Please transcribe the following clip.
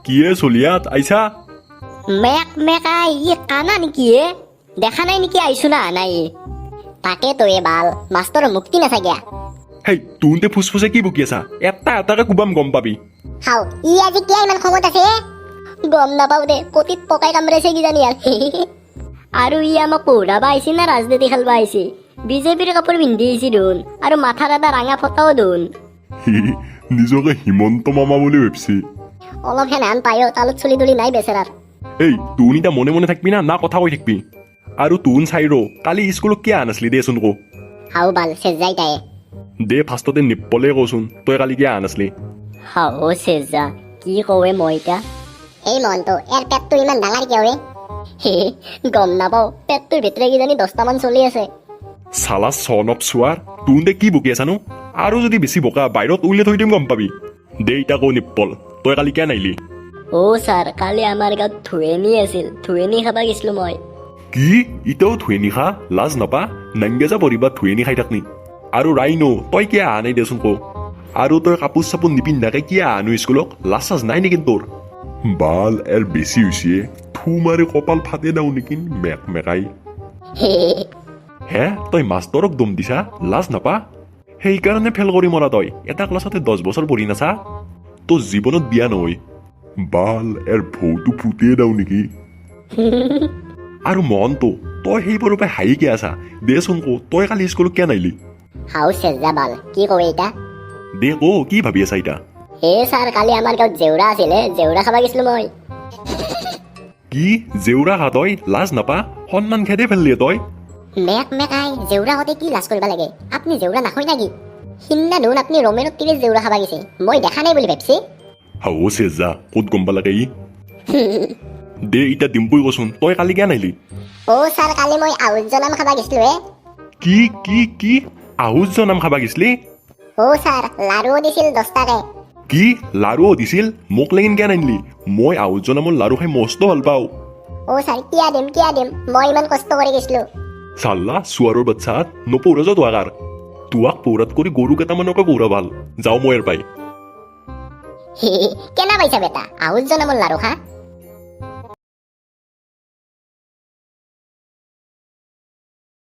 কিয়ে চলিয়াত আইছা মেক মেকাই ই কানা নেকি এ দেখা নাই নেকি আইছো না নাই তাকে তো এ বাল মাষ্টৰ মুক্তি নাথাকে হেই তুনতে ফুসফুসে কি বকি আছা এটা এটাকে কুবাম গম পাবি হাও ই আজি কিয় ইমান খঙত আছে গম নাপাও দে কতিত পকাই কামৰাইছে কি জানি আৰু ই আমাক পঢ়াবা আহিছে না ৰাজনীতি খেলবা আহিছে বিজেপিৰ কাপোৰ পিন্ধি আহিছে দেখোন আৰু মাথাৰ এটা ৰাঙা ফটাও দেখোন নিজকে হিমন্ত মামা বুলি ভাবছি অলপ হেনান পায় তালত চলি তুলি নাই বেচেৰাৰ এই তুন ইটা মনে মনে থাকবি না কথা কৈ থাকবি আৰু তুন চাই ৰ কালি স্কুলত কিয় আনাছলি দেচোন কো হাও বাল চেজাই তাই দে ফাৰ্ষ্টতে নিপলে কচোন তই কালি কিয় আনাছলি হাও চেজা কি কৱে মই এতিয়া এই মনটো এৰ পেটটো ইমান ডাঙৰ কিয় গম নাপাও পেটটোৰ ভিতৰে কিজানি 10টা মান চলি আছে চালা চনপ চোৱাৰ তুনতে কি বকি আছানো আৰু যদি বেছি বকা বাহিৰত উলিয়াই থৈ দিম গম পাবি দে ইটা কৌ নিপল তই কালি কিয় নাহিলি ছাৰ কালি আমাৰ গাঁৱত ধুৱেনি আছিল ধুৱেনি খাবা গৈছিলো মই কি ইটাও ধুৱেনি খা লাজ নাপা নাংগেজা পৰিবা ধুৱেনি খাই থাকনি আৰু ৰাইনো তই কিয় আহা নাই দেচোন কৌ আৰু তই কাপোৰ চাপোৰ নিপিন্ধাকে কিয় আহানো স্কুলক লাজ চাজ নাই নেকি তোৰ বাল এৰ বেছি হৈছে থু মাৰি কপাল ফাটে দাও নেকি মেক মেকাই হে তই মাষ্টৰক দম দিছা লাজ নাপা সেইকাৰণে ফেল কৰি মৰা তই এটা ক্লাছতে 10 বছৰ পঢ়ি নাছা তোৰ জীৱনত বিয়া নহয় বাল এৰ ভৌটো ফুটিয়ে দাও নেকি আৰু মনটো তই সেইবোৰৰ পৰা হাঁহি কিয় আছা দেচোন কৌ তই কালি স্কুলত কিয় নাহিলি হাও চেজা বাল কি কৱে এটা দে কৌ কি ভাবি আছা ইটা ছাৰ কালি আমাৰ গাঁৱত জেউৰা আছিলে জেউৰা খাবা গৈছিলো মই কি জেউৰা খা তই লাজ নাপা সন্মান খেদে ফেললি তই মেক মেকাই জেউৰা হতে কি লাজ কৰিব লাগে আপুনি জেউৰা নাখায় নেকি সিন্না নুন আপুনি ৰমেনত তিৰি জেউৰা খাবা গৈছে মই দেখা নাই বুলি ভাবছি হাও চেজা ক'ত গম পালাকে ই দে ইটা ডিম্পুই কচোন তই কালি কিয় নাহিলি ছাৰ কালি মই আহুজ জনাম খাবা গৈছিলো কি কি কি আহুজ জনাম খাবা গৈছিলি ছাৰ লাৰুও দিছিল 10টাকে কি লাৰুও দিছিল মোক লেগিন কিয় নানিলি মই আহুজ জনামৰ লাৰু খাই মস্ত ভাল পাওঁ ছাৰ কিয়া দিম মই ইমান কষ্ট কৰি গৈছিলো চাল্লা চুৱাৰৰ বাচ্চাত নপৌৰা যা তোৱাকাৰ তোৱাক পৌৰাত কৰি গৰু কেইটামানকে পৌৰা ভাল যাওঁ মই পাই কেনা পাইছা বেটা আহুজ জনামৰ লাৰু খা